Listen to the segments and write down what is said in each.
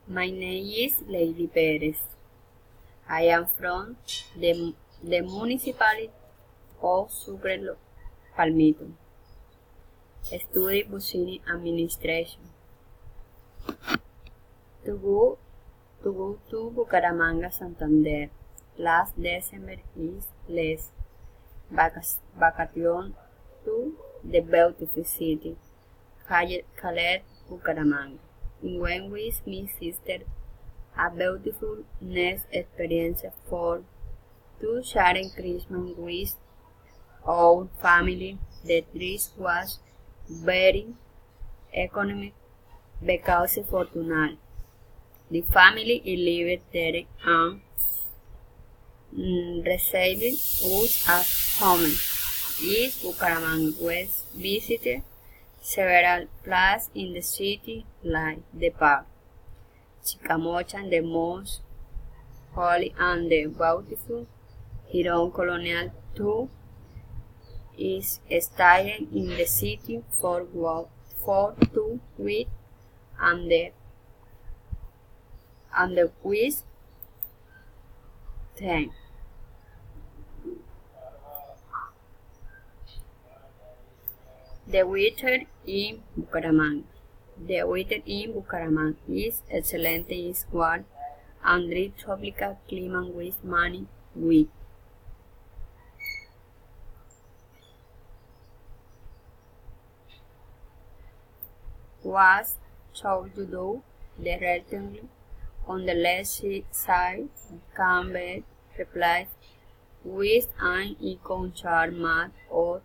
My name is Leidy Perez. I am from the municipality of Sucre, Palmito. Study business administration. To go to Bucaramanga, Santander. Last December is less vacation to the beautiful city, called Bucaramanga. When with my sister, a beautiful next experience for to sharing Christmas with our family. The trip was very economic because fortunate. The family lived there and received us at home. East Bucaramanga was visited several places in the city like the park, Chicamocha, the most holy and the beautiful Girón Colonial too is staying in the city for 2 weeks and the quiz 10. The weather in Bucaramanga. The weather in Bucaramanga is excellent. It is warm and dry tropical climate with many winds. What should you do? The rectangle on the left side can be replaced with an icon chart map or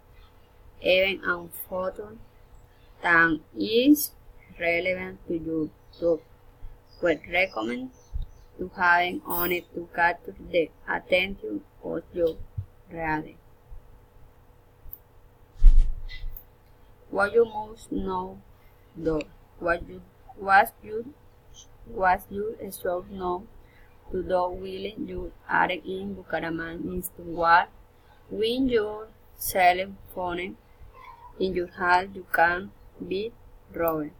even a photo that is relevant to your job. Would recommend to having on it to capture the attention of your reader. What you must know though, what you should know to do while you are in Bucaramanga is to what when your cell phone in your hand you can be robbed.